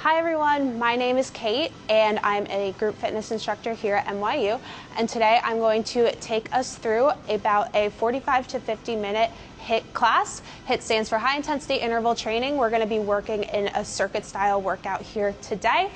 Hi everyone, my name is Kate and I'm a group fitness instructor here at NYU, and today I'm going to take us through about a 45 to 50 minute HIIT class. HIIT stands for high intensity interval training. We're going to be working in a circuit style workout here today,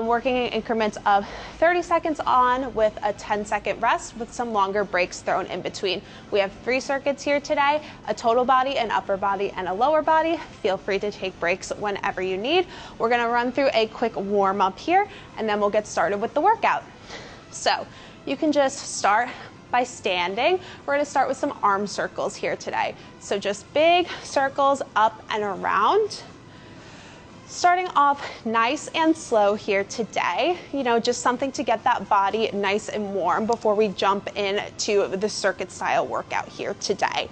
working in increments of 30 seconds on with a 10-second rest with some longer breaks thrown in between. We have 3 circuits here today, a total body, an upper body, and a lower body. Feel free to take breaks whenever you need. We're going to run through a quick warm up here and then we'll get started with the workout. So you can just start by standing. We're going to start with some arm circles here today. So just big circles up and around. Starting off nice and slow here today, just something to get that body nice and warm before we jump into the circuit style workout here today.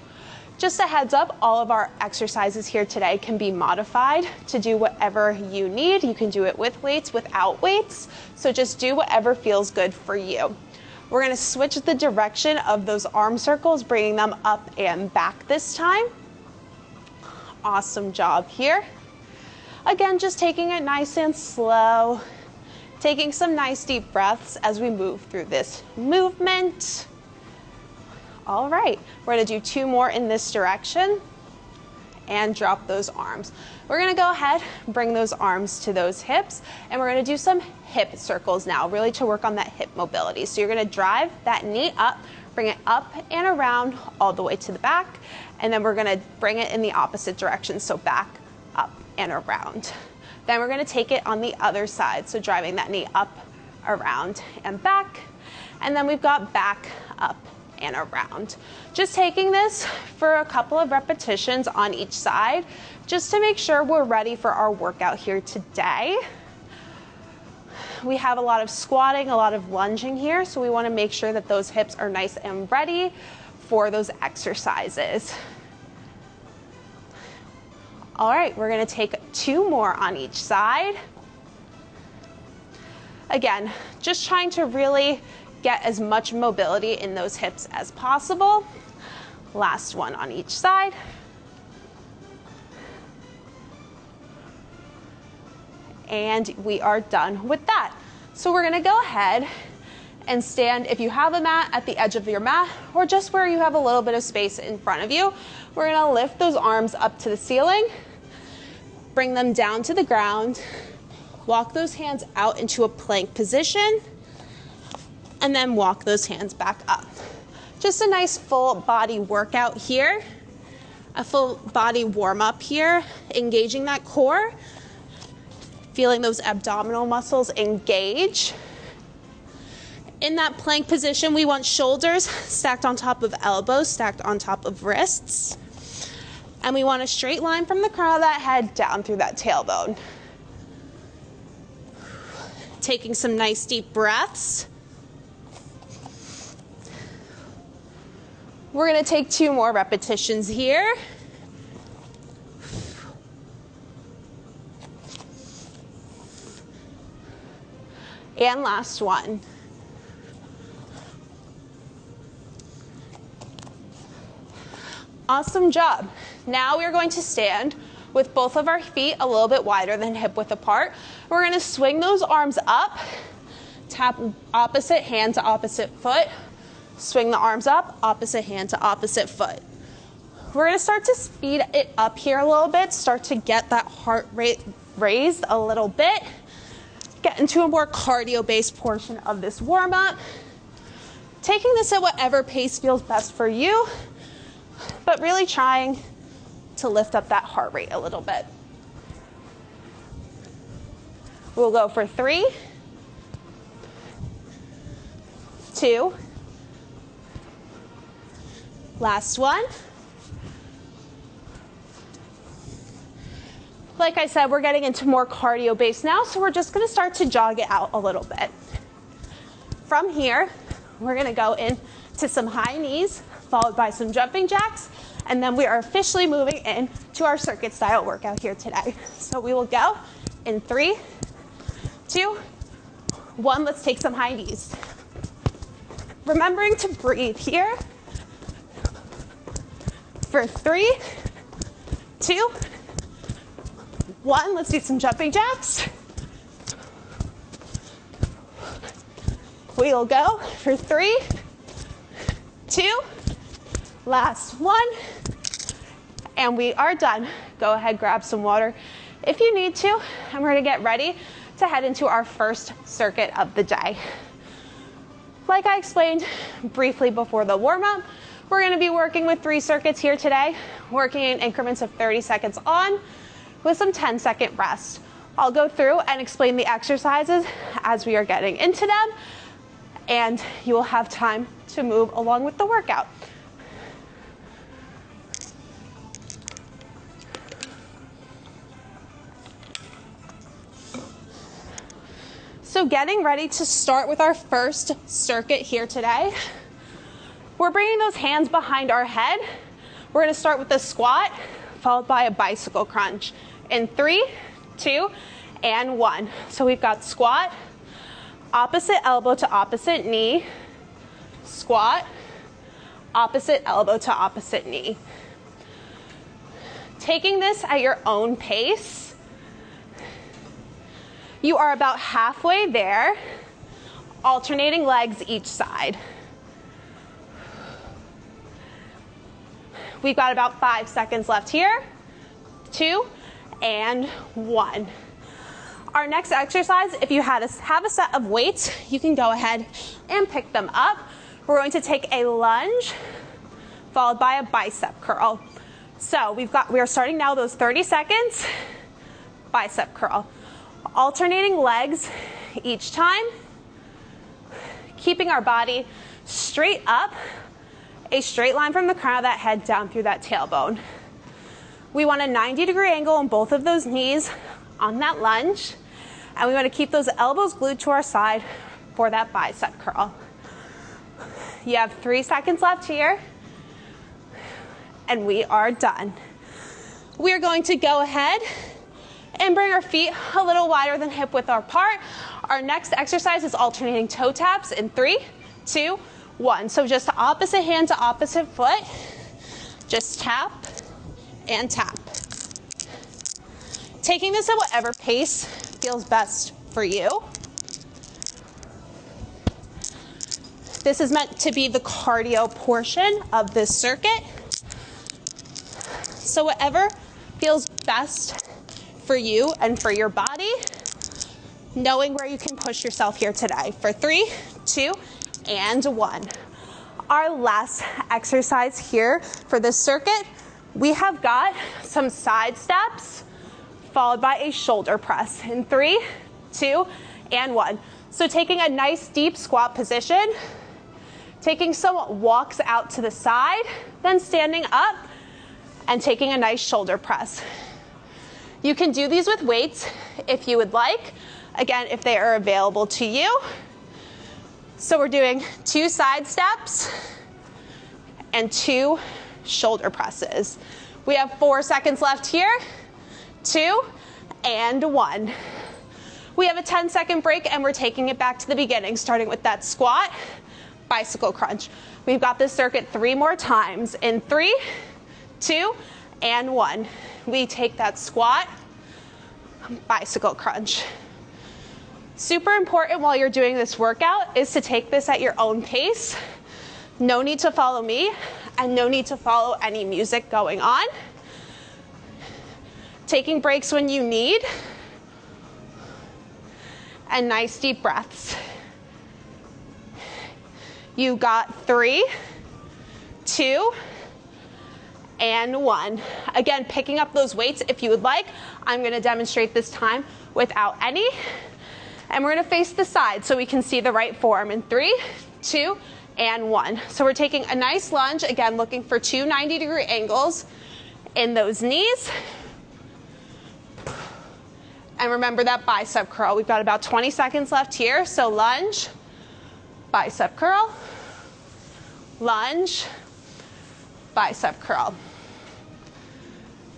Just a heads up, all of our exercises here today can be modified to do whatever you need. You can do it with weights, without weights. So just do whatever feels good for you. We're going to switch the direction of those arm circles, bringing them up and back this time. Awesome job here. Again, just taking it nice and slow, taking some nice deep breaths as we move through this movement. All right, we're going to do 2 more in this direction and drop those arms. We're going to go ahead, bring those arms to those hips, and we're going to do some hip circles now, really to work on that hip mobility. So you're going to drive that knee up, bring it up and around all the way to the back, and then we're going to bring it in the opposite direction, so back, up, and around. Then we're going to take it on the other side, so driving that knee up, around, and back, and then we've got back, up, and around. Just taking this for a couple of repetitions on each side, just to make sure we're ready for our workout here today. We have a lot of squatting, a lot of lunging here, so we want to make sure that those hips are nice and ready for those exercises. All right, we're going to take 2 more on each side. Again, just trying to really get as much mobility in those hips as possible. Last one on each side. And we are done with that. So we're going to go ahead and stand, if you have a mat, at the edge of your mat, or just where you have a little bit of space in front of you. We're going to lift those arms up to the ceiling, bring them down to the ground, walk those hands out into a plank position, and then walk those hands back up. Just a nice full body workout here, a full body warm up here, engaging that core, feeling those abdominal muscles engage. In that plank position, we want shoulders stacked on top of elbows, stacked on top of wrists. And we want a straight line from the crown of that head down through that tailbone. Taking some nice deep breaths. We're going to take 2 more repetitions here. And last one. Awesome job. Now we're going to stand with both of our feet a little bit wider than hip width apart. We're going to swing those arms up, tap opposite hand to opposite foot, swing the arms up, opposite hand to opposite foot. We're going to start to speed it up here a little bit, start to get that heart rate raised a little bit, get into a more cardio-based portion of this warm-up. Taking this at whatever pace feels best for you, but really trying to lift up that heart rate a little bit. We'll go for 3, 2, last one. Like I said, we're getting into more cardio based now, so we're just going to start to jog it out a little bit. From here, we're going to go into some high knees, followed by some jumping jacks, and then we are officially moving in to our circuit style workout here today. So we will go in 3, 2, 1. Let's take some high knees. Remembering to breathe here. For 3, 2, 1. Let's do some jumping jacks. We'll go for 3, 2, last 1, and we are done. Go ahead, grab some water if you need to, and we're gonna get ready to head into our first circuit of the day. Like I explained briefly before the warm-up, we're gonna be working with 3 circuits here today, working in increments of 30 seconds on with some 10-second rest. I'll go through and explain the exercises as we are getting into them, and you will have time to move along with the workout. So getting ready to start with our first circuit here today, we're bringing those hands behind our head. We're gonna start with a squat, followed by a bicycle crunch. In 3, 2, and 1. So we've got squat, opposite elbow to opposite knee, squat, opposite elbow to opposite knee. Taking this at your own pace, you are about halfway there, alternating legs each side. We've got about 5 seconds left here. 2 and 1. Our next exercise, if you have a set of weights, you can go ahead and pick them up. We're going to take a lunge, followed by a bicep curl. So we are starting now those 30 seconds, bicep curl. Alternating legs each time, keeping our body straight up, a straight line from the crown of that head down through that tailbone. We want a 90-degree angle on both of those knees on that lunge, and we want to keep those elbows glued to our side for that bicep curl. You have 3 seconds left here, and we are done. We are going to go ahead and bring our feet a little wider than hip width apart. Our next exercise is alternating toe taps in 3, 2, 1. So just opposite hand to opposite foot, just tap and tap. Taking this at whatever pace feels best for you. This is meant to be the cardio portion of this circuit. So whatever feels best for you and for your body, knowing where you can push yourself here today for 3, 2, and 1. Our last exercise here for this circuit, we have got some side steps followed by a shoulder press in 3, 2, and 1. So taking a nice deep squat position, taking some walks out to the side, then standing up and taking a nice shoulder press. You can do these with weights if you would like, again, if they are available to you. So we're doing 2 side steps and 2 shoulder presses. We have 4 seconds left here, 2 and 1. We have a 10-second break, and we're taking it back to the beginning, starting with that squat, bicycle crunch. We've got this circuit 3 more times in 3, 2, and 1. We take that squat, bicycle crunch. Super important while you're doing this workout is to take this at your own pace. No need to follow me, and no need to follow any music going on. Taking breaks when you need, and nice deep breaths. You got 3, 2, and 1. Again, picking up those weights if you would like. I'm going to demonstrate this time without any. And we're going to face the side so we can see the right form in 3, 2, and 1. So we're taking a nice lunge, again, looking for 2 90-degree angles in those knees. And remember that bicep curl. We've got about 20 seconds left here. So lunge, bicep curl, lunge, bicep curl.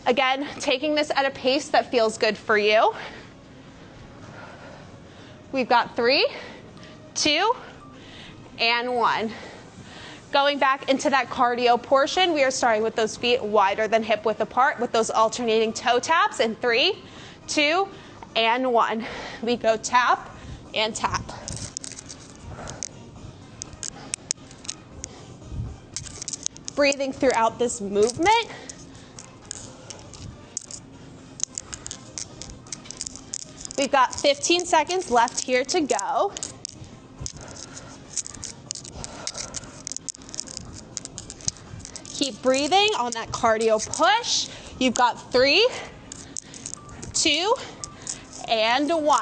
Again, taking this at a pace that feels good for you. We've got 3, 2, and 1. Going back into that cardio portion, we are starting with those feet wider than hip width apart with those alternating toe taps in 3, 2, and 1. We go tap and tap. breathing throughout this movement. We've got 15 seconds left here to go. Keep breathing on that cardio push. You've got 3, 2, and 1.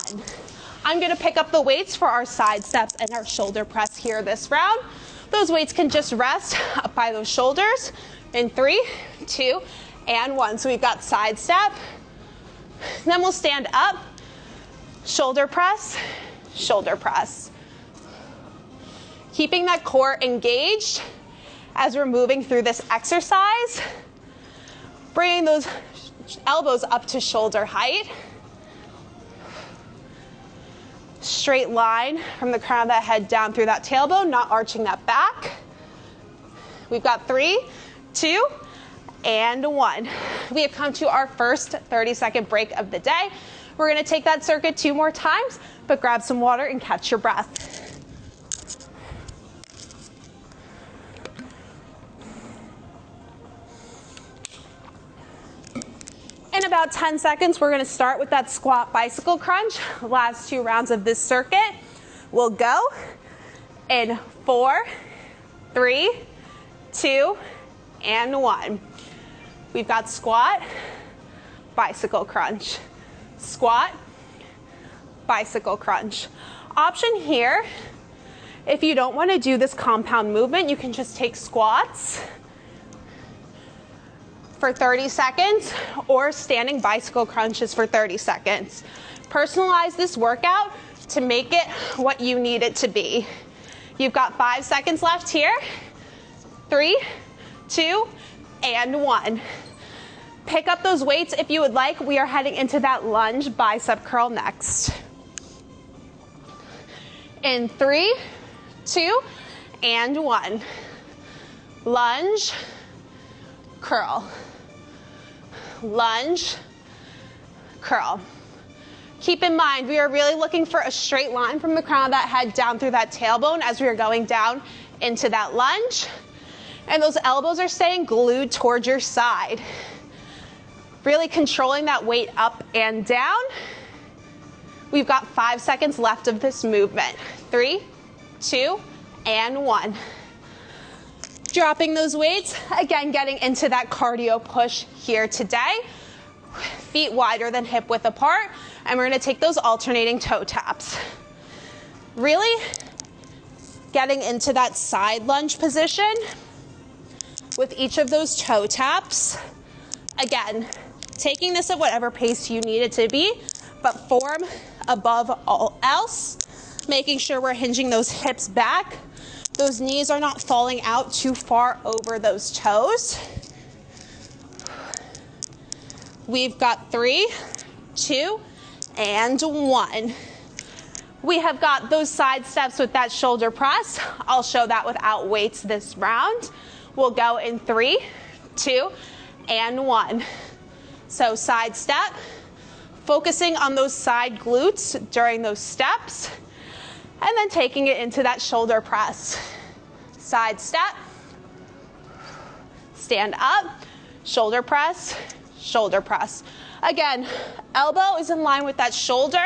I'm gonna pick up the weights for our side steps and our shoulder press here this round. Those weights can just rest up by those shoulders in 3, 2, and 1. So we've got side step. Then we'll stand up, shoulder press, shoulder press. Keeping that core engaged as we're moving through this exercise. Bringing those elbows up to shoulder height. Straight line from the crown of that head down through that tailbone, not arching that back. We've got 3, 2, and 1. We have come to our first 30-second break of the day. We're gonna take that circuit 2 more times, but grab some water and catch your breath. In about 10 seconds, we're gonna start with that squat bicycle crunch. Last 2 rounds of this circuit will go in 4, 3, 2, and 1. We've got squat, bicycle crunch, squat, bicycle crunch. Option here, if you don't wanna do this compound movement, you can just take squats for 30 seconds or standing bicycle crunches for 30 seconds. Personalize this workout to make it what you need it to be. You've got 5 seconds left here. 3, 2, and 1. Pick up those weights if you would like. We are heading into that lunge bicep curl next. In 3, 2, and 1. Lunge, curl. Lunge, curl. Keep in mind, we are really looking for a straight line from the crown of that head down through that tailbone as we are going down into that lunge. And those elbows are staying glued towards your side. Really controlling that weight up and down. We've got 5 seconds left of this movement. 3, 2, and 1. Dropping those weights, again getting into that cardio push here today. Feet wider than hip width apart, and we're gonna take those alternating toe taps. Really getting into that side lunge position with each of those toe taps. Again, taking this at whatever pace you need it to be, but form above all else, making sure we're hinging those hips back. Those knees are not falling out too far over those toes. We've got 3, 2, and 1. We have got those side steps with that shoulder press. I'll show that without weights this round. We'll go in 3, 2, and 1. So side step, focusing on those side glutes during those steps, and then taking it into that shoulder press. Side step, stand up, shoulder press, shoulder press. Again, elbow is in line with that shoulder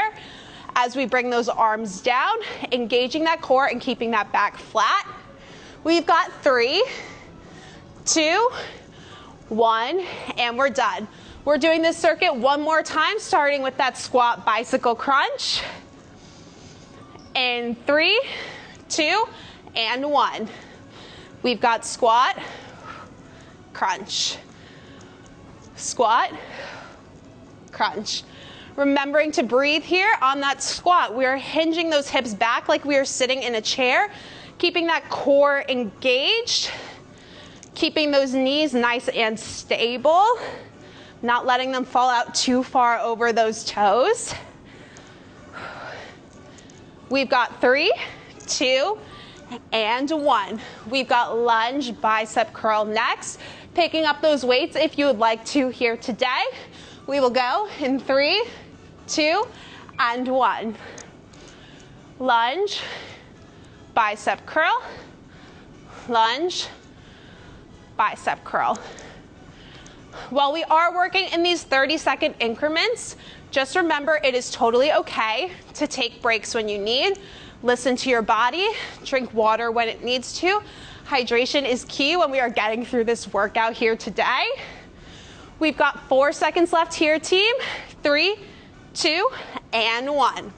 as we bring those arms down, engaging that core and keeping that back flat. We've got 3, 2, 1, and we're done. We're doing this circuit 1 more time, starting with that squat bicycle crunch. In 3, 2, and 1. We've got squat, crunch, squat, crunch. Remembering to breathe here on that squat. We are hinging those hips back like we are sitting in a chair, keeping that core engaged, keeping those knees nice and stable, not letting them fall out too far over those toes. We've got 3, 2, and 1. We've got lunge bicep curl next. Picking up those weights if you would like to here today. We will go in 3, 2, and 1. Lunge, bicep curl, lunge, bicep curl. While we are working in these 30-second increments, just remember it is totally okay to take breaks when you need. Listen to your body, drink water when it needs to. Hydration is key when we are getting through this workout here today. We've got 4 seconds left here, team. 3, 2, and 1.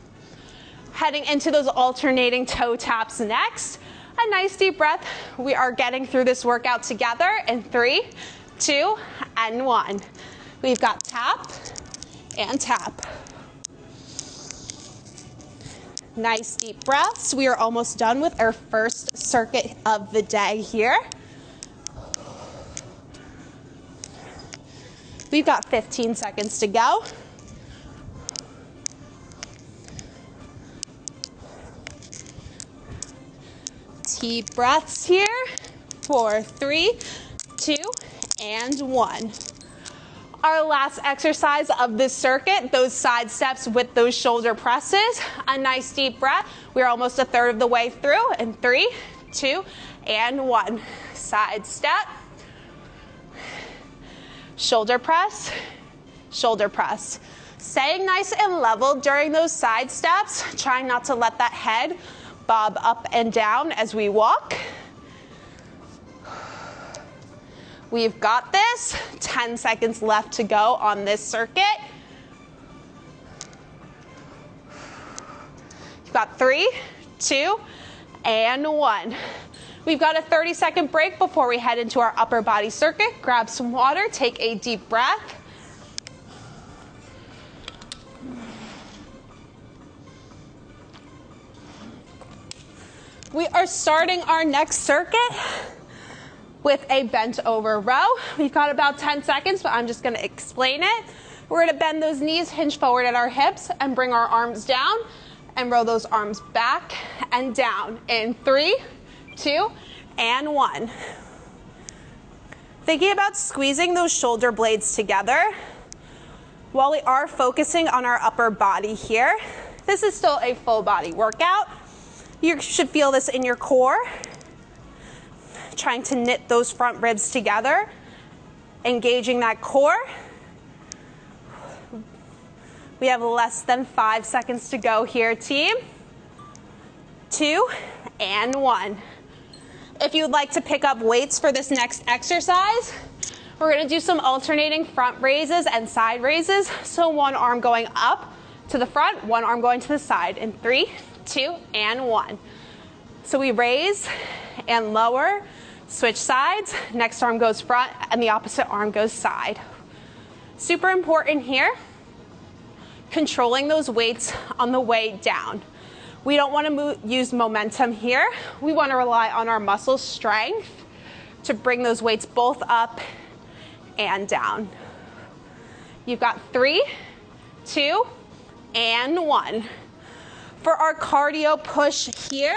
Heading into those alternating toe taps next. A nice deep breath. We are getting through this workout together in 3, 2, and 1. We've got tap and tap. Nice deep breaths. We are almost done with our first circuit of the day here. We've got 15 seconds to go. Deep breaths here. 4, 3, 2, and 1. Our last exercise of this circuit, those side steps with those shoulder presses. A nice deep breath. We're almost a third of the way through in 3, 2, and 1. Side step. Shoulder press, shoulder press. Staying nice and level during those side steps, trying not to let that head bob up and down as we walk. We've got this. 10 seconds left to go on this circuit. You've got 3, 2, and 1. We've got a 30-second break before we head into our upper body circuit. Grab some water, take a deep breath. We are starting our next circuit with a bent over row. We've got about 10 seconds, but I'm just gonna explain it. We're gonna bend those knees, hinge forward at our hips, and bring our arms down, and row those arms back and down in 3, 2, and 1. Thinking about squeezing those shoulder blades together. While we are focusing on our upper body here, this is still a full body workout. You should feel this in your core. Trying to knit those front ribs together, engaging that core. We have less than 5 seconds to go here, team. 2, and 1. If you would like to pick up weights for this next exercise, we're gonna do some alternating front raises and side raises. So one arm going up to the front, one arm going to the side in 3, 2, and 1. So we raise and lower, switch sides, next arm goes front and the opposite arm goes side. Super important here, controlling those weights on the way down. We don't want to use momentum here. We want to rely on our muscle strength to bring those weights both up and down. You've got 3, 2, and 1. For our cardio push here,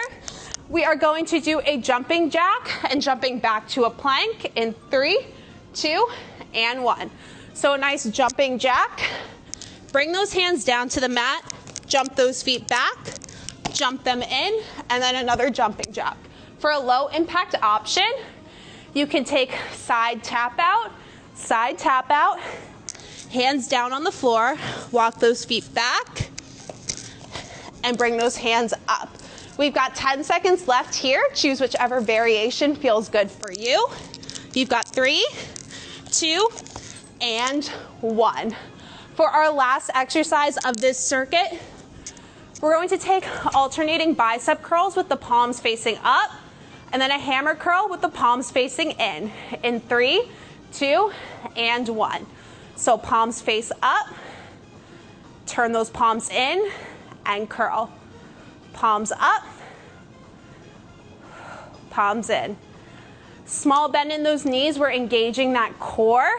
we are going to do a jumping jack and jumping back to a plank in 3, 2, and 1. So a nice jumping jack. Bring those hands down to the mat, jump those feet back, jump them in, and then another jumping jack. For a low impact option, you can take side tap out, hands down on the floor, walk those feet back, and bring those hands up. We've got 10 seconds left here. Choose whichever variation feels good for you. You've got 3, 2, and 1. For our last exercise of this circuit, we're going to take alternating bicep curls with the palms facing up, and then a hammer curl with the palms facing in 3, 2, and 1. So palms face up, turn those palms in, and curl. Palms up, palms in. Small bend in those knees, we're engaging that core.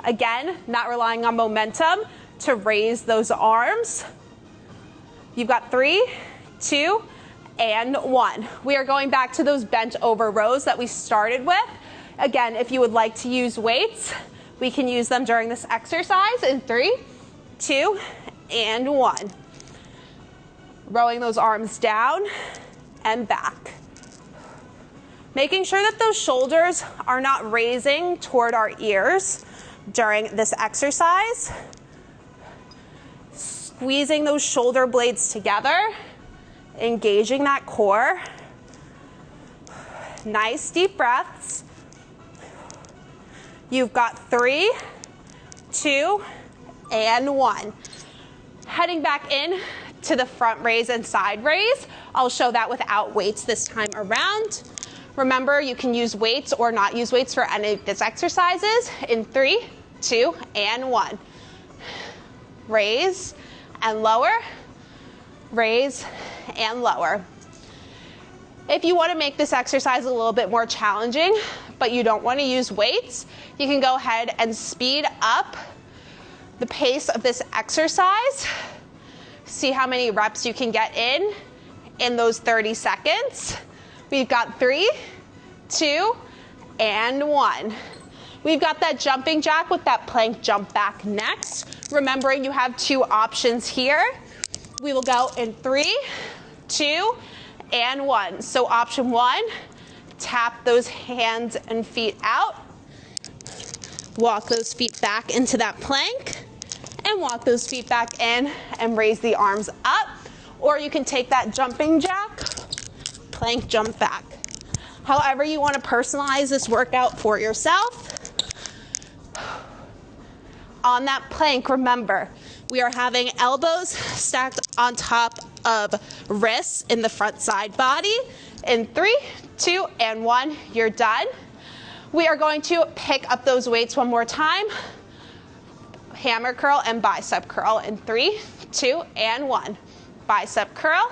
Again, not relying on momentum to raise those arms. You've got 3, 2, and 1. We are going back to those bent over rows that we started with. Again, if you would like to use weights, we can use them during this exercise in 3, 2, and 1. Rowing those arms down and back. Making sure that those shoulders are not raising toward our ears during this exercise. Squeezing those shoulder blades together, engaging that core. Nice deep breaths. You've got 3, 2, and 1. Heading back in to the front raise and side raise. I'll show that without weights this time around. Remember, you can use weights or not use weights for any of these exercises in 3, 2, and 1. Raise and lower, raise and lower. If you want to make this exercise a little bit more challenging, but you don't want to use weights, you can go ahead and speed up the pace of this exercise. See how many reps you can get in those 30 seconds. We've got 3, 2, and 1. We've got that jumping jack with that plank jump back next. Remembering you have 2 options here. We will go in 3, 2, and 1. So option 1, tap those hands and feet out. Walk those feet back into that plank and walk those feet back in and raise the arms up. Or you can take that jumping jack, plank jump back. However you want to personalize this workout for yourself. On that plank, remember, we are having elbows stacked on top of wrists in the front side body. In 3, 2, and 1, you're done. We are going to pick up those weights one more time. Hammer curl and bicep curl in 3, 2, and 1. Bicep curl,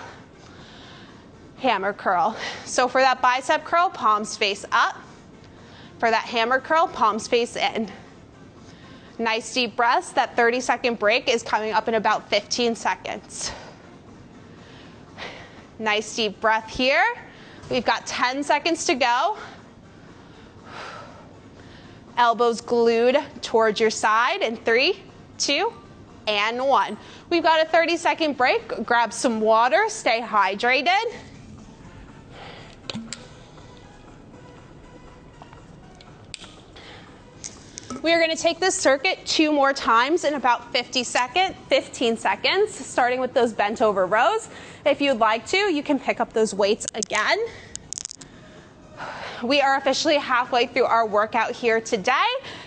hammer curl. So for that bicep curl, palms face up. For that hammer curl, palms face in. Nice deep breaths. That 30-second break is coming up in about 15 seconds. Nice deep breath here. We've got 10 seconds to go. Elbows glued towards your side in 3, 2, and 1. We've got a 30-second break. Grab some water. Stay hydrated. We are going to take this circuit 2 more times in about 15 seconds, starting with those bent over rows. If you'd like to, you can pick up those weights again. We are officially halfway through our workout here today.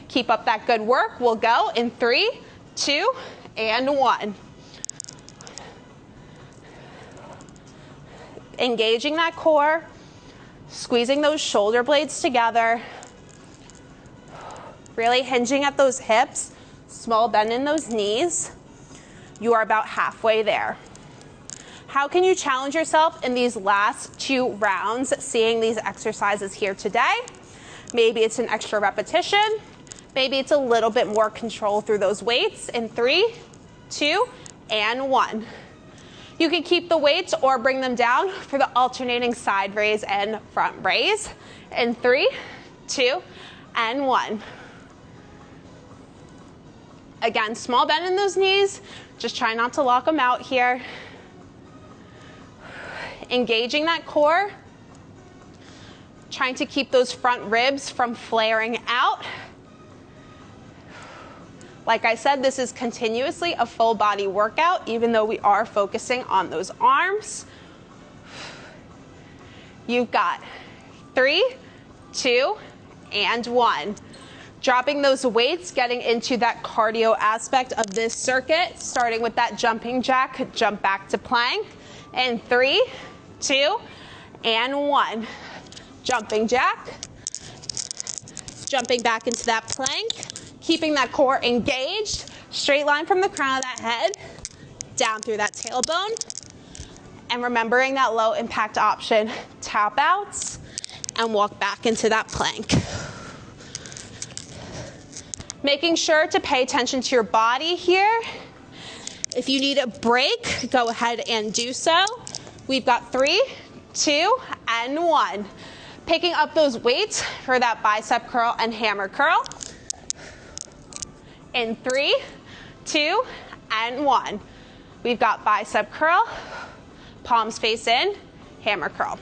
Keep up that good work. We'll go in 3, 2, and 1. Engaging that core, squeezing those shoulder blades together. Really hinging at those hips, small bend in those knees. You are about halfway there. How can you challenge yourself in these last 2 rounds seeing these exercises here today? Maybe it's an extra repetition. Maybe it's a little bit more control through those weights in 3, 2, and 1. You can keep the weights or bring them down for the alternating side raise and front raise in 3, 2, and 1. Again, small bend in those knees. Just try not to lock them out here. Engaging that core. Trying to keep those front ribs from flaring out. Like I said, this is continuously a full body workout, even though we are focusing on those arms. You've got 3, 2, and 1. Dropping those weights, getting into that cardio aspect of this circuit, starting with that jumping jack, jump back to plank. And 3, 2, and 1. Jumping jack, jumping back into that plank, keeping that core engaged, straight line from the crown of that head, down through that tailbone. And remembering that low impact option, tap outs, and walk back into that plank. Making sure to pay attention to your body here. If you need a break, go ahead and do so. We've got 3, 2, and 1. Picking up those weights for that bicep curl and hammer curl. In 3, 2, and 1. We've got bicep curl, palms face in, hammer curl.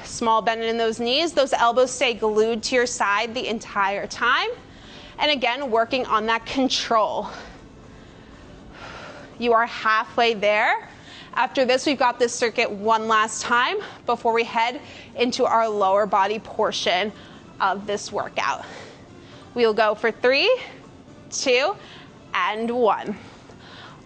Small bend in those knees. Those elbows stay glued to your side the entire time. And again, working on that control. You are halfway there. After this, we've got this circuit one last time before we head into our lower body portion of this workout. We'll go for 3, 2, and 1.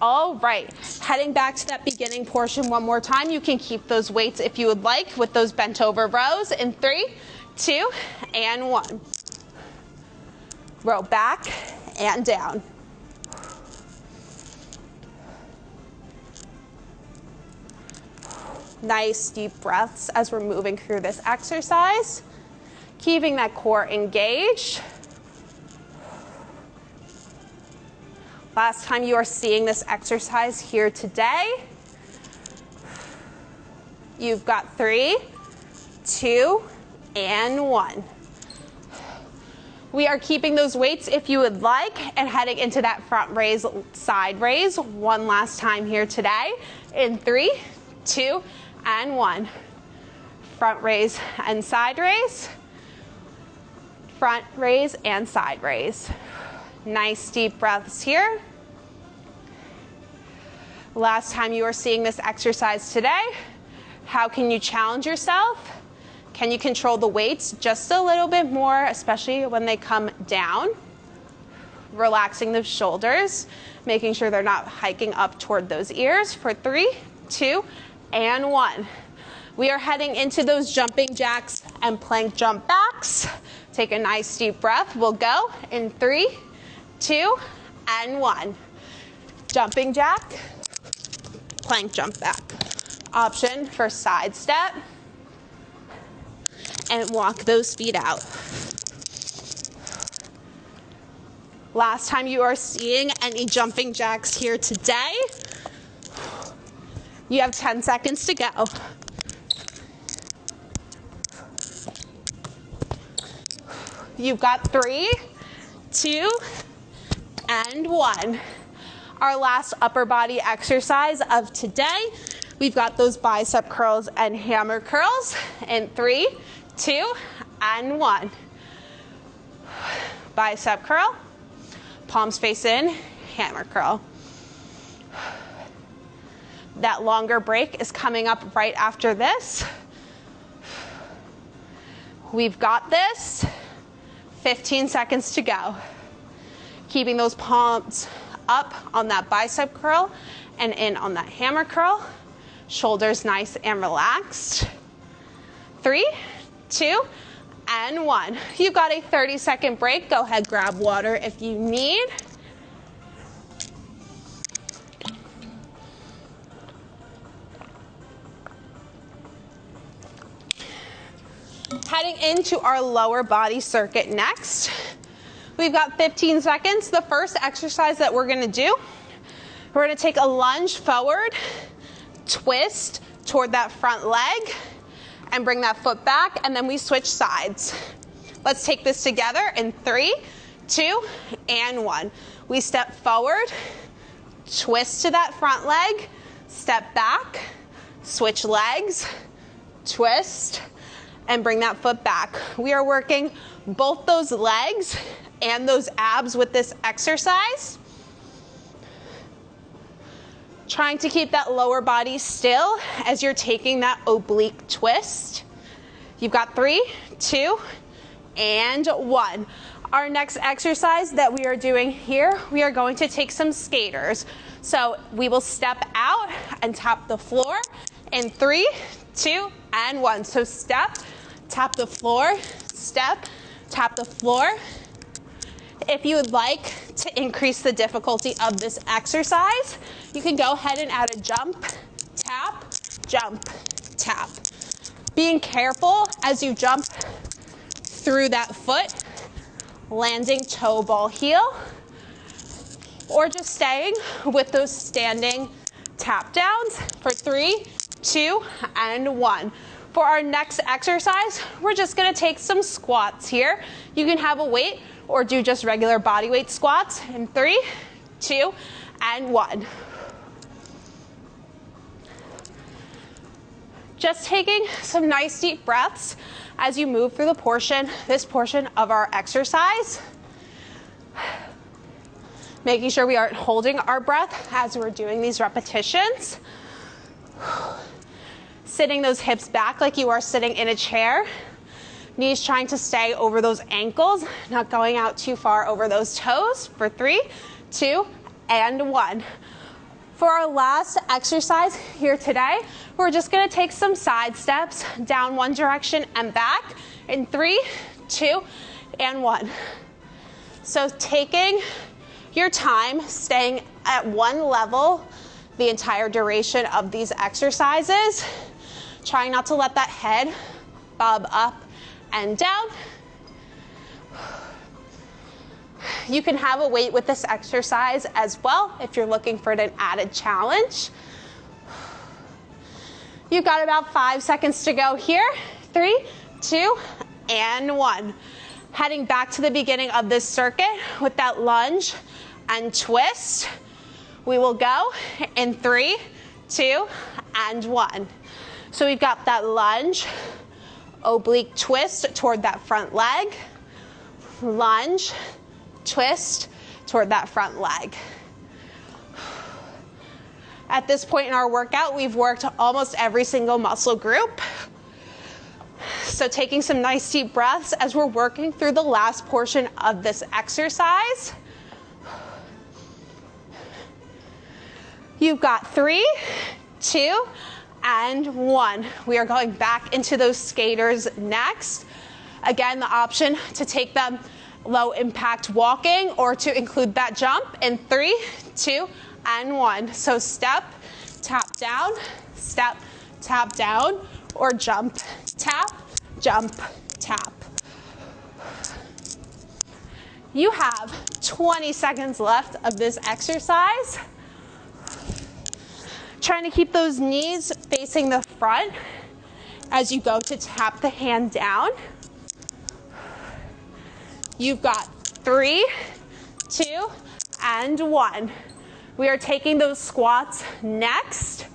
All right, heading back to that beginning portion one more time. You can keep those weights if you would like with those bent over rows in 3, 2, and 1. Row back and down. Nice deep breaths as we're moving through this exercise. Keeping that core engaged. Last time you are seeing this exercise here today. You've got 3, 2, and 1. We are keeping those weights if you would like and heading into that front raise, side raise one last time here today in 3, 2, and 1. Front raise and side raise. Front raise and side raise. Nice deep breaths here. Last time you are seeing this exercise today. How can you challenge yourself? Can you control the weights just a little bit more, especially when they come down? Relaxing the shoulders, making sure they're not hiking up toward those ears for 3, 2, and 1. We are heading into those jumping jacks and plank jump backs. Take a nice deep breath. We'll go in 3, 2, and 1. Jumping jack, plank jump back. Option for side step and walk those feet out. Last time you are seeing any jumping jacks here today. You have 10 seconds to go. You've got 3, 2, and 1. Our last upper body exercise of today. We've got those bicep curls and hammer curls in 3, 2, and 1. Bicep curl, palms face in, hammer curl. That longer break is coming up right after this. We've got this. 15 seconds to go. Keeping those palms up on that bicep curl and in on that hammer curl. Shoulders nice and relaxed. 3, 2, and 1. You've got a 30-second break. Go ahead, grab water if you need. Heading into our lower body circuit next. We've got 15 seconds. The first exercise that we're gonna do, we're gonna take a lunge forward, twist toward that front leg, and bring that foot back, and then we switch sides. Let's take this together in 3, 2, and 1. We step forward, twist to that front leg, step back, switch legs, twist, and bring that foot back. We are working both those legs and those abs with this exercise. Trying to keep that lower body still as you're taking that oblique twist. You've got 3, 2, and 1. Our next exercise that we are doing here, we are going to take some skaters. So we will step out and tap the floor in 3, 2, and 1. So step, tap the floor, step, tap the floor. If you would like to increase the difficulty of this exercise, you can go ahead and add a jump, tap, tap. Being careful as you jump through that foot, landing toe ball heel, or just staying with those standing tap downs for 3, 2, and 1. For our next exercise, we're just gonna take some squats here. You can have a weight or do just regular body weight squats in 3, 2, and 1. Just taking some nice deep breaths as you move through this portion of our exercise. Making sure we aren't holding our breath as we're doing these repetitions. Sitting those hips back like you are sitting in a chair. Knees trying to stay over those ankles, not going out too far over those toes. For 3, 2, and 1. For our last exercise here today, we're just gonna take some side steps down one direction and back in 3, 2, and 1. So taking your time, staying at one level the entire duration of these exercises, trying not to let that head bob up and down. You can have a weight with this exercise as well if you're looking for an added challenge. You've got about 5 seconds to go here. 3, 2, and 1. Heading back to the beginning of this circuit with that lunge and twist. We will go in 3, 2, and 1. So we've got that lunge, oblique twist toward that front leg, lunge, twist toward that front leg. At this point in our workout, we've worked almost every single muscle group. So taking some nice deep breaths as we're working through the last portion of this exercise. You've got 3, 2, and 1. We are going back into those skaters next. Again, the option to take them low impact walking or to include that jump in 3, 2, and 1. So step, tap down, step, tap down, or jump, tap, jump, tap. You have 20 seconds left of this exercise. Trying to keep those knees facing the front as you go to tap the hand down. You've got 3, 2, and 1. We are taking those squats next.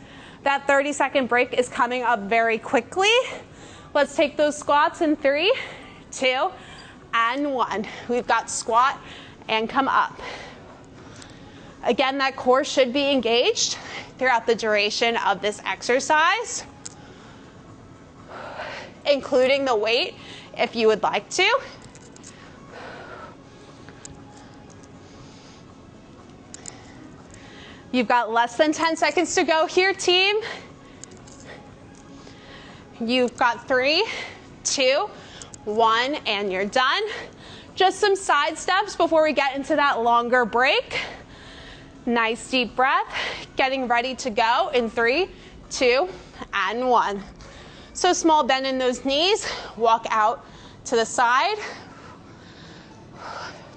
That 30-second break is coming up very quickly. Let's take those squats in 3, 2, and 1. We've got squat and come up. Again, that core should be engaged throughout the duration of this exercise, including the weight if you would like to. You've got less than 10 seconds to go here, team. You've got 3, 2, 1, and you're done. Just some side steps before we get into that longer break. Nice deep breath, getting ready to go in 3, 2, and 1. So small bend in those knees, walk out to the side.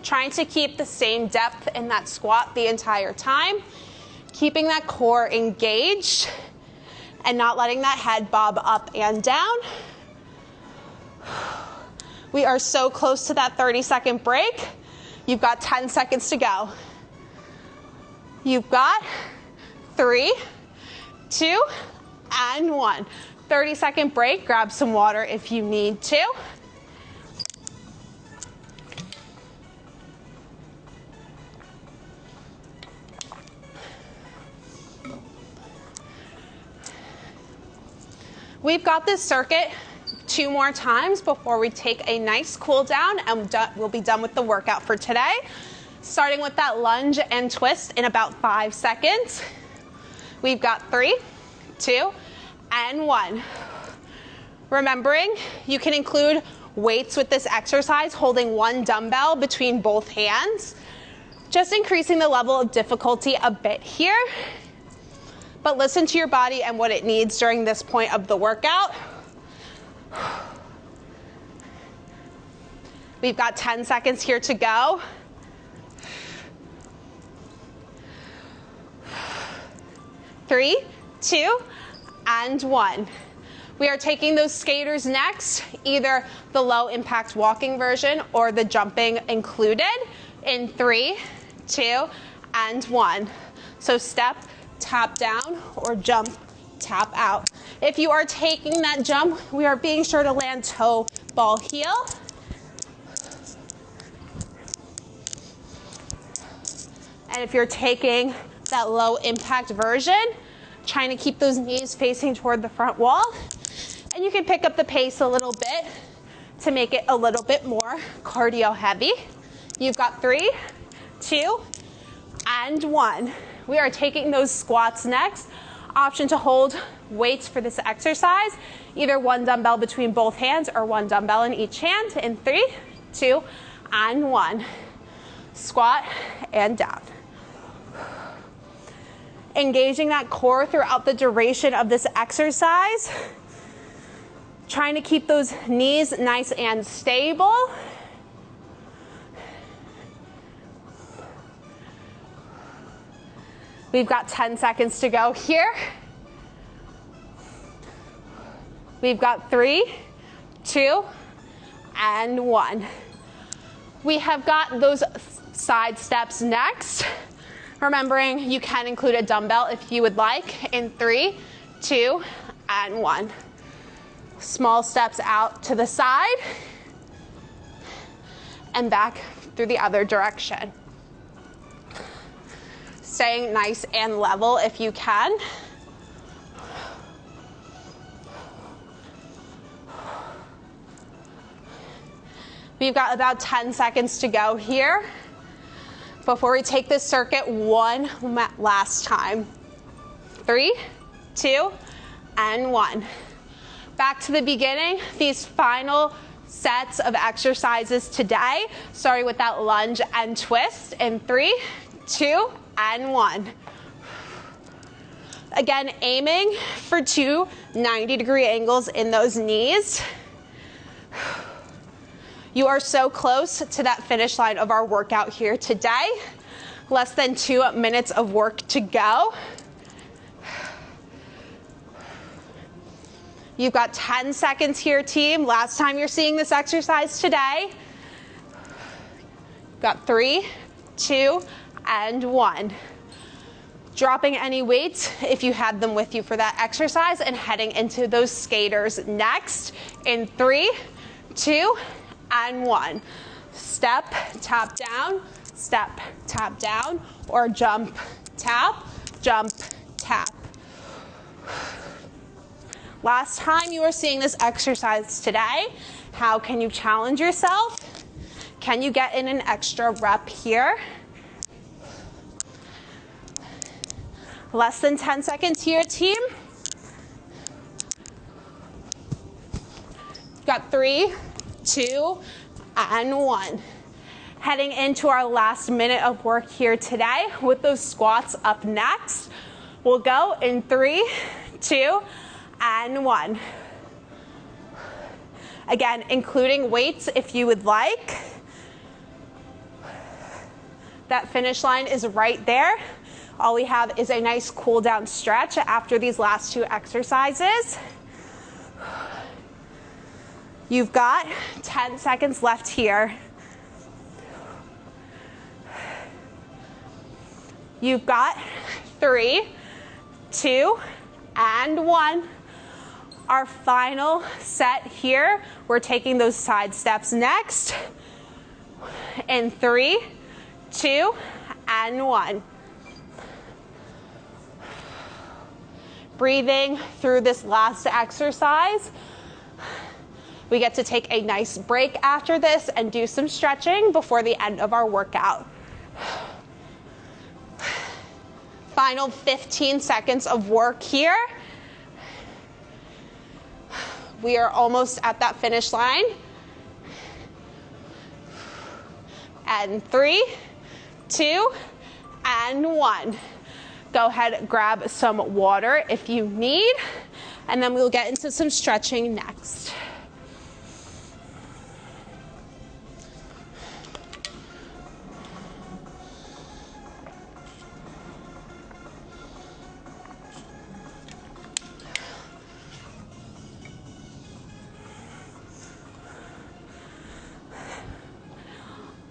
Trying to keep the same depth in that squat the entire time. Keeping that core engaged and not letting that head bob up and down. We are so close to that 30-second break. You've got 10 seconds to go. You've got 3, 2, and 1. 30-second break. Grab some water if you need to. We've got this circuit 2 more times before we take a nice cool down, and we'll be done with the workout for today. Starting with that lunge and twist in about 5 seconds. We've got 3, 2, and 1. Remembering, you can include weights with this exercise, holding one dumbbell between both hands. Just increasing the level of difficulty a bit here. But listen to your body and what it needs during this point of the workout. We've got 10 seconds here to go. 3, 2, and 1. We are taking those skaters next, either the low impact walking version or the jumping included in 3, 2, and 1. So step, tap down, or jump, tap out. If you are taking that jump, we are being sure to land toe, ball, heel. And if you're taking that low impact version, trying to keep those knees facing toward the front wall. And you can pick up the pace a little bit to make it a little bit more cardio heavy. You've got 3, 2, and 1. We are taking those squats next. Option to hold weights for this exercise, either one dumbbell between both hands or one dumbbell in each hand in 3, 2, and 1. Squat and down. Engaging that core throughout the duration of this exercise. Trying to keep those knees nice and stable. We've got 10 seconds to go here. We've got 3, 2, and 1. We have got those side steps next. Remembering you can include a dumbbell if you would like in 3, 2, and 1. Small steps out to the side and back through the other direction. Staying nice and level if you can. We've got about 10 seconds to go here before we take this circuit one last time. 3, 2, and 1. Back to the beginning, these final sets of exercises today, starting with that lunge and twist in 3, 2, and 1. Again, aiming for 2 90-degree angles in those knees. You are so close to that finish line of our workout here today. Less than 2 minutes of work to go. You've got 10 seconds here, team. Last time you're seeing this exercise today. Got 3, 2, and 1. Dropping any weights if you had them with you for that exercise and heading into those skaters next in 3, 2, and 1. Step, tap down, step, tap down, or jump, tap, tap. Last time you were seeing this exercise today, how can you challenge yourself? Can you get in an extra rep here? Less than 10 seconds here, team. Got 3, 2, and 1. Heading into our last minute of work here today with those squats up next. We'll go in 3, 2, and 1. Again, including weights if you would like. That finish line is right there. All we have is a nice cool down stretch after these last 2 exercises. You've got 10 seconds left here. You've got 3, 2, and 1. Our final set here, we're taking those side steps next. In 3, 2, and 1. Breathing through this last exercise. We get to take a nice break after this and do some stretching before the end of our workout. Final 15 seconds of work here. We are almost at that finish line. And 3, 2, and 1. Go ahead, grab some water if you need, and then we'll get into some stretching next.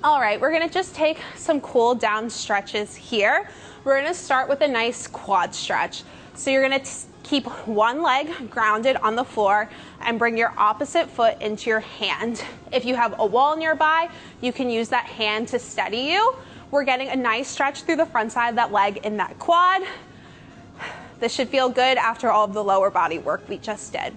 All right, we're gonna just take some cool down stretches here. We're gonna start with a nice quad stretch. So you're gonna Keep one leg grounded on the floor and bring your opposite foot into your hand. If you have a wall nearby, you can use that hand to steady you. We're getting a nice stretch through the front side of that leg in that quad. This should feel good after all of the lower body work we just did.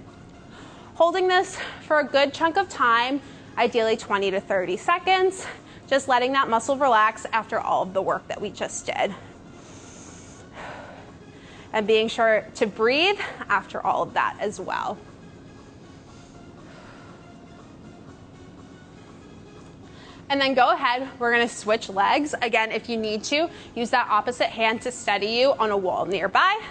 Holding this for a good chunk of time, ideally 20 to 30 seconds, just letting that muscle relax after all of the work that we just did. And being sure to breathe after all of that as well. And then go ahead, we're gonna switch legs. Again, if you need to, use that opposite hand to steady you on a wall nearby.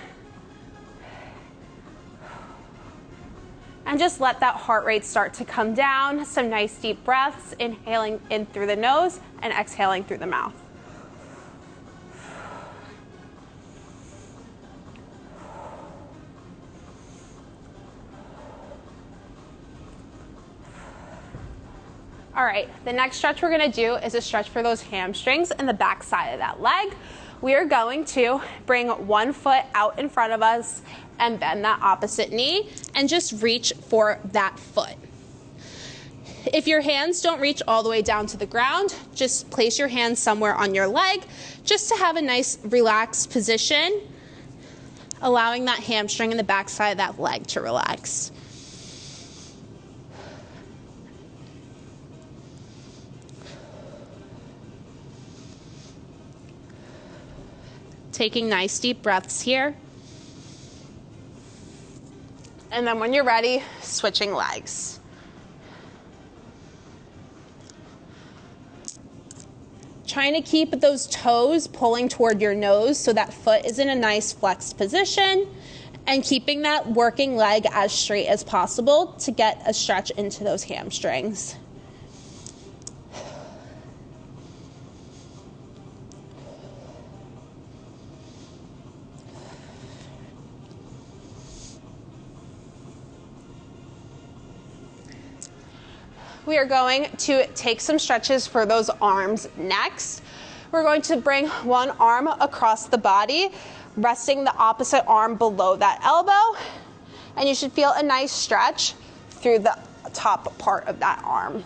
And just let that heart rate start to come down. Some nice deep breaths, inhaling in through the nose and exhaling through the mouth. All right, the next stretch we're gonna do is a stretch for those hamstrings and the back side of that leg. We are going to bring one foot out in front of us and bend that opposite knee and just reach for that foot. If your hands don't reach all the way down to the ground, just place your hands somewhere on your leg just to have a nice relaxed position, allowing that hamstring and the back side of that leg to relax. Taking nice deep breaths here. And then when you're ready, switching legs. Trying to keep those toes pulling toward your nose so that foot is in a nice flexed position, and keeping that working leg as straight as possible to get a stretch into those hamstrings. We are going to take some stretches for those arms next. We're going to bring one arm across the body, resting the opposite arm below that elbow, and you should feel a nice stretch through the top part of that arm.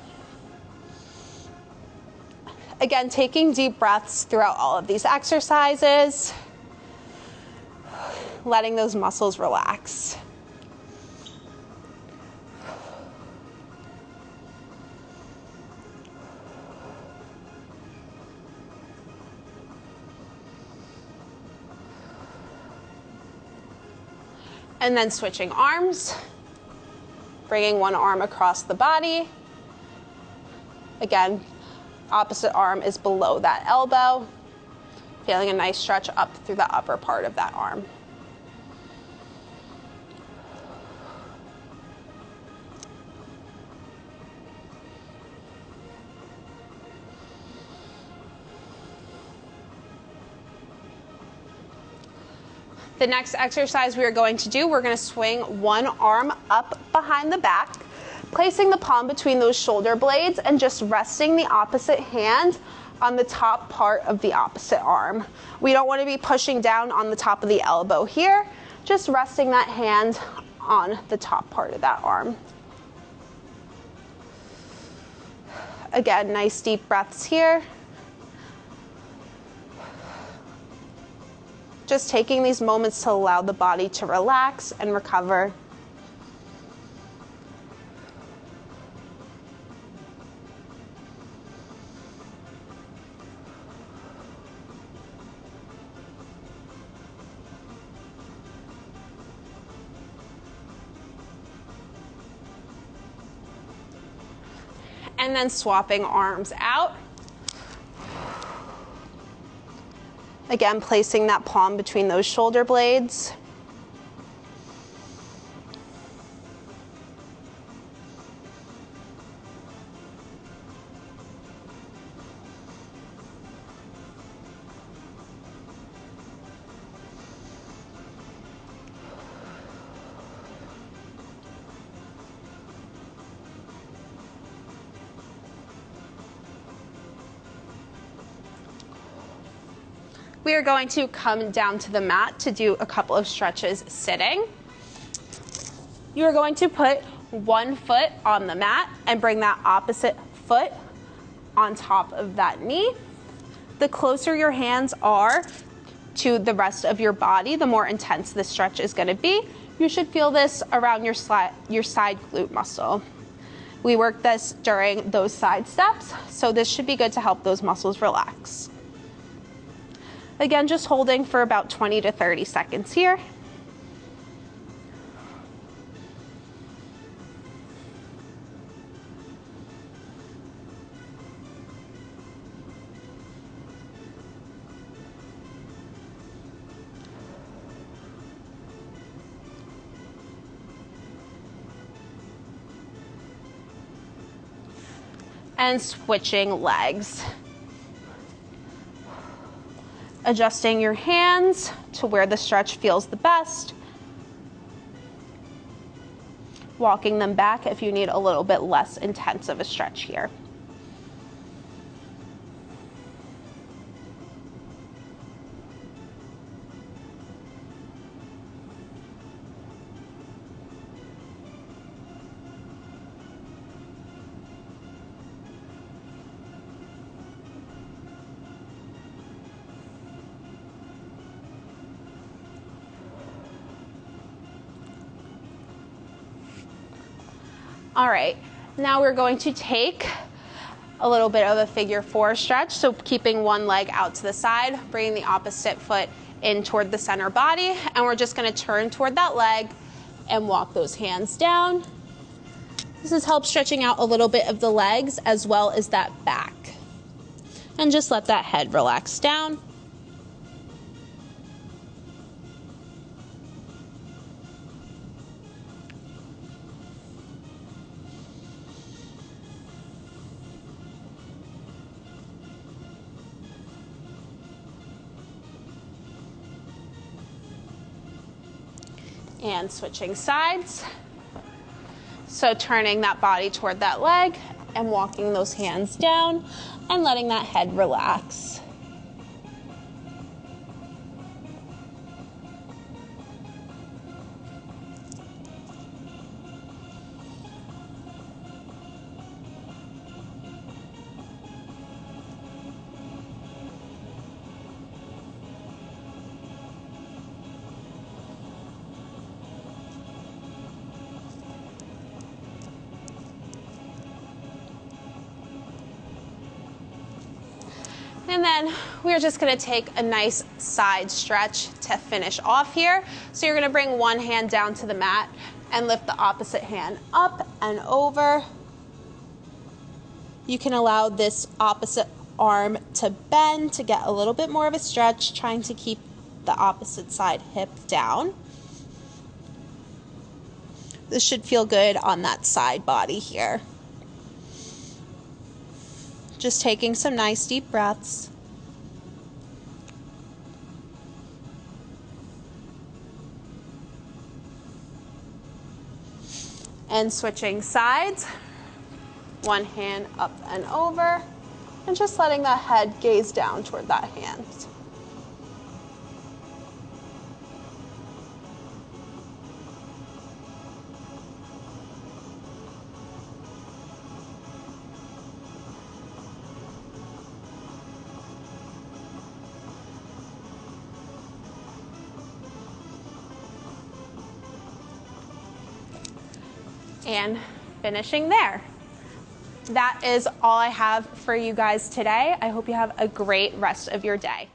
Again, taking deep breaths throughout all of these exercises, letting those muscles relax. And then switching arms, bringing one arm across the body. Again, opposite arm is below that elbow, feeling a nice stretch up through the upper part of that arm. The next exercise we are going to do, we're going to swing one arm up behind the back, placing the palm between those shoulder blades and just resting the opposite hand on the top part of the opposite arm. We don't want to be pushing down on the top of the elbow here, just resting that hand on the top part of that arm. Again, nice deep breaths here. Just taking these moments to allow the body to relax and recover. And then swapping arms out. Again, placing that palm between those shoulder blades. We are going to come down to the mat to do a couple of stretches sitting. You're going to put one foot on the mat and bring that opposite foot on top of that knee. The closer your hands are to the rest of your body, the more intense this stretch is going to be. You should feel this around your side glute muscle. We work this during those side steps, so this should be good to help those muscles relax. Again, just holding for about 20 to 30 seconds here. And switching legs. Adjusting your hands to where the stretch feels the best. Walking them back if you need a little bit less intense of a stretch here. All right, now we're going to take a little bit of a figure 4 stretch. So keeping one leg out to the side, bringing the opposite foot in toward the center body, and we're just gonna turn toward that leg and walk those hands down. This is help stretching out a little bit of the legs as well as that back. And just let that head relax down. And switching sides. So turning that body toward that leg and walking those hands down and letting that head relax. And then we're just gonna take a nice side stretch to finish off here. So you're gonna bring one hand down to the mat and lift the opposite hand up and over. You can allow this opposite arm to bend to get a little bit more of a stretch, trying to keep the opposite side hip down. This should feel good on that side body here. Just taking some nice deep breaths. And switching sides. One hand up and over. And just letting that head gaze down toward that hand. And finishing there. That is all I have for you guys today. I hope you have a great rest of your day.